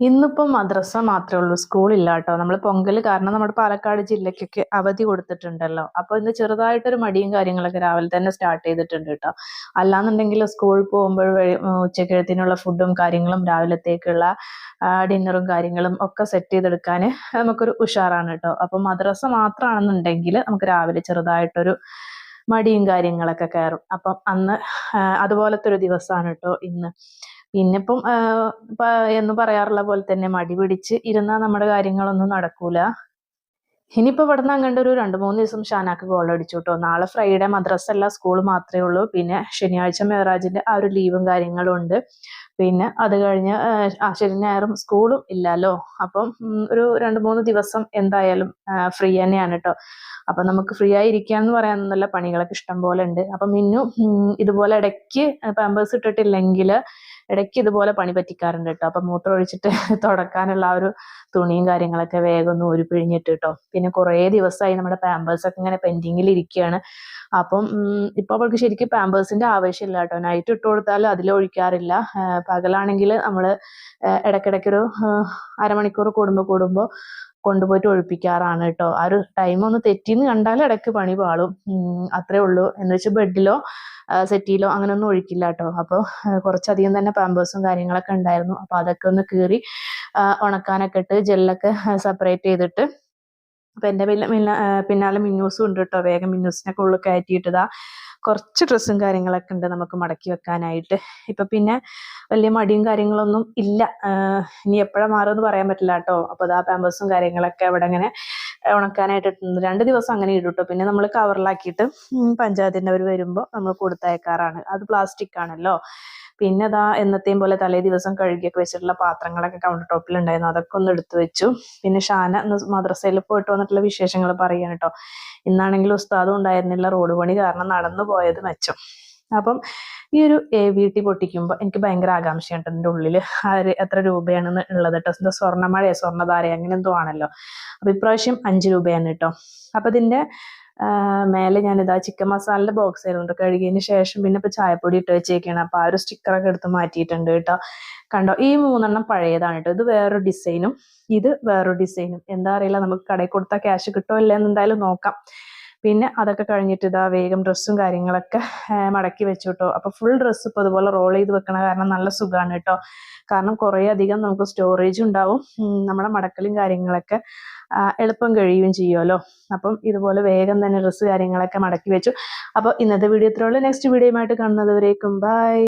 ഇന്നിപ്പം മദ്രസ മാത്രമേ ഉള്ളൂ, സ്കൂളില്ല കേട്ടോ. നമ്മൾ പൊങ്കൽ കാരണം നമ്മുടെ പാലക്കാട് ജില്ലയ്ക്കൊക്കെ അവധി കൊടുത്തിട്ടുണ്ടല്ലോ. അപ്പോൾ ഇന്ന് ചെറുതായിട്ടൊരു മടിയും കാര്യങ്ങളൊക്കെ രാവിലെ തന്നെ സ്റ്റാർട്ട് ചെയ്തിട്ടുണ്ട് കേട്ടോ. അല്ലാന്നുണ്ടെങ്കിൽ സ്കൂളിൽ പോകുമ്പോൾ ഉച്ചക്കഴത്തിനുള്ള ഫുഡും കാര്യങ്ങളും രാവിലത്തേക്കുള്ള ഡിന്നറും കാര്യങ്ങളും ഒക്കെ സെറ്റ് ചെയ്തെടുക്കാൻ നമുക്കൊരു ഉഷാറാണ് കേട്ടോ. അപ്പം മദ്രസ മാത്രമാണെന്നുണ്ടെങ്കിൽ നമുക്ക് രാവിലെ ചെറുതായിട്ടൊരു മടിയും കാര്യങ്ങളൊക്കെ കയറും. അപ്പം അന്ന് അതുപോലത്തെ ഒരു ദിവസമാണ് കേട്ടോ ഇന്ന്. പിന്നിപ്പം എന്ന് പറയാറുള്ള പോലെ തന്നെ മടി പിടിച്ച് ഇരുന്നാൽ നമ്മുടെ കാര്യങ്ങളൊന്നും നടക്കൂല. ഇനിയിപ്പോൾ ഇവിടുന്ന് അങ്ങോട്ട് ഒരു 2-3 ദിവസം ഷാനാക്ക് ഗോൾ അടിച്ചു കേട്ടോ. നാളെ ഫ്രൈഡേ മദ്രസ അല്ല, സ്കൂൾ മാത്രമേ ഉള്ളൂ. പിന്നെ ശനിയാഴ്ച മെഹറാജിന്റെ ആ ഒരു ലീവും കാര്യങ്ങളും ഉണ്ട്. പിന്നെ അത് കഴിഞ്ഞ് ശനി ഞായറും സ്കൂളും ഇല്ലല്ലോ. അപ്പം ഒരു 2-3 ദിവസം എന്തായാലും ഫ്രീ തന്നെയാണ് കേട്ടോ. അപ്പൊ നമുക്ക് ഫ്രീ ആയി ഇരിക്കാന്ന് പറയാനൊന്നുമില്ല, പണികളൊക്കെ ഇഷ്ടം പോലെ ഉണ്ട്. അപ്പൊ മിന്നു ഇതുപോലെ ഇടയ്ക്ക് പാമ്പേഴ്സ് ഇട്ടിട്ടില്ലെങ്കിൽ ഇടയ്ക്ക് ഇതുപോലെ പണി പറ്റിക്കാറുണ്ട് കേട്ടോ. അപ്പൊ മൂത്രം ഒഴിച്ചിട്ട് തുടക്കാനുള്ള ആ ഒരു തുണിയും കാര്യങ്ങളൊക്കെ വേഗം ഒന്ന് ഊരി പിഴിഞ്ഞിട്ട് കേട്ടോ. പിന്നെ കുറേ ദിവസമായി നമ്മുടെ പാമ്പേഴ്സ് ഒക്കെ ഇങ്ങനെ പെൻഡിങ്ങിൽ ഇരിക്കുകയാണ്. അപ്പം ഇപ്പൊ അവൾക്ക് ശരിക്കും പാമ്പേഴ്സിന്റെ ആവശ്യമില്ല കേട്ടോ. നൈറ്റ് ഇട്ട് കൊടുത്താൽ അതിലൊഴിക്കാറില്ല. പകലാണെങ്കിൽ നമ്മൾ ഇടയ്ക്കിടയ്ക്കൊരു അരമണിക്കൂർ കൂടുമ്പോൾ കൊണ്ടുപോയിട്ട് ഒഴിപ്പിക്കാറാണ് കേട്ടോ. ആ ഒരു ടൈം ഒന്ന് തെറ്റിന്ന് കണ്ടാൽ ഇടയ്ക്ക് പണി പാളും, അത്രേ ഉള്ളൂ. എന്ന് വെച്ചാൽ ബെഡിലോ സെറ്റിയിലോ അങ്ങനെയൊന്നും ഒഴിക്കില്ല കേട്ടോ. അപ്പോൾ കുറച്ചധികം തന്നെ പാമ്പേഴ്സും കാര്യങ്ങളൊക്കെ ഉണ്ടായിരുന്നു. അപ്പോൾ അതൊക്കെ ഒന്ന് കീറി ഉണക്കാനൊക്കെ ഇട്ട് ജെല്ലൊക്കെ സെപ്പറേറ്റ് ചെയ്തിട്ട്, അപ്പം എൻ്റെ പിന്നാലെ മിന്നൂസും ഉണ്ട് കേട്ടോ. വേഗം മിന്നൂസിനൊക്കെ ഉള്ളിൽ കയറ്റിയിട്ടതാ. കുറച്ച് ഡ്രസ്സും കാര്യങ്ങളൊക്കെ ഉണ്ട് നമുക്ക് മടക്കി വെക്കാനായിട്ട്. ഇപ്പം പിന്നെ വലിയ മടിയും കാര്യങ്ങളൊന്നും ഇല്ല. ഇനി എപ്പോഴാണ് മാറുമെന്ന് പറയാൻ പറ്റില്ല കേട്ടോ. അപ്പോൾ അതാ പാമ്പേഴ്സും കാര്യങ്ങളൊക്കെ അവിടെ ഇങ്ങനെ ഉണക്കാനായിട്ട് ഇട്ടുണ്ട്. 2 ദിവസം അങ്ങനെ ഇടും കേട്ടോ. പിന്നെ നമ്മൾ കവറിലാക്കിയിട്ട് പഞ്ചായത്തിൻ്റെ അവർ വരുമ്പോൾ നമ്മൾ കൊടുത്തയക്കാറാണ്. അത് പ്ലാസ്റ്റിക് ആണല്ലോ. പിന്നെ അതാ എന്നത്തെയും പോലെ തലേ ദിവസം കഴുകിയൊക്കെ വെച്ചിട്ടുള്ള പാത്രങ്ങളൊക്കെ കൗണ്ടർ ടോപ്പിലുണ്ടായിരുന്നു, അതൊക്കെ ഒന്ന് എടുത്തു വെച്ചു. പിന്നെ ഷാന മദ്രസയിൽ പോയിട്ട് വന്നിട്ടുള്ള വിശേഷങ്ങൾ പറയാൻ കേട്ടോ. ഇന്നാണെങ്കിൽ ഉസ്താദും ഉണ്ടായിരുന്നില്ല, റോഡ് പണി കാരണം നടന്നു പോയത് മെച്ചം. അപ്പം ഈ ഒരു വീട്ടി പൊട്ടിക്കുമ്പോൾ എനിക്ക് ഭയങ്കര ആകാംക്ഷയുണ്ട് എൻ്റെ ഉള്ളിൽ. എത്ര രൂപയാണെന്ന് ഉള്ളത് കേട്ടോ. എന്താ സ്വർണ്ണമഴയോ സ്വർണ്ണധാര അങ്ങനെ എന്തോ ആണല്ലോ. അപ്പം ഇപ്രാവശ്യം 5 രൂപയാണ് കേട്ടോ. അപ്പം ഇതിൻ്റെ മേലെ ഞാനിതാ ചിക്കൻ മസാലയുടെ ബോക്സ് ആയിരുന്നു കഴുകിയതിന് ശേഷം പിന്നെ ഇപ്പോൾ ചായപ്പൊടി ഇട്ട് വെച്ചേക്കാണ്. അപ്പോൾ ആ ഒരു സ്റ്റിക്കറൊക്കെ എടുത്ത് മാറ്റിയിട്ടുണ്ട് കേട്ടോ. കണ്ടോ, ഈ 3 പഴയതാണ് കേട്ടോ. ഇത് വേറൊരു ഡിസൈനും ഇത് വേറൊരു ഡിസൈനും. എന്താ അറിയില്ല, നമുക്ക് കടയിൽ കൊടുത്താൽ ക്യാഷ് കിട്ടുമോ ഇല്ല എന്ന് എന്തായാലും നോക്കാം. പിന്നെ അതൊക്കെ കഴിഞ്ഞിട്ട് ഇതാ വേഗം ഡ്രസ്സും കാര്യങ്ങളൊക്കെ മടക്കി വെച്ചു കേട്ടോ. അപ്പോൾ ഫുൾ ഡ്രസ്സ് ഇപ്പോൾ അതുപോലെ റോൾ ചെയ്ത് വെക്കണ കാരണം നല്ല സുഖമാണ് കേട്ടോ. കാരണം കുറേ അധികം നമുക്ക് സ്റ്റോറേജ് ഉണ്ടാവും, നമ്മുടെ മടക്കലും കാര്യങ്ങളൊക്കെ എളുപ്പം കഴിയുകയും ചെയ്യുമല്ലോ. അപ്പം ഇതുപോലെ വേഗം തന്നെ ഡ്രസ്സ് കാര്യങ്ങളൊക്കെ മടക്കി വെച്ചു. അപ്പോൾ ഇന്നത്തെ വീഡിയോ ഇത്രയുള്ളൂ. നെക്സ്റ്റ് വീഡിയോയുമായിട്ട് കാണുന്നത് വരേക്കും ബൈ.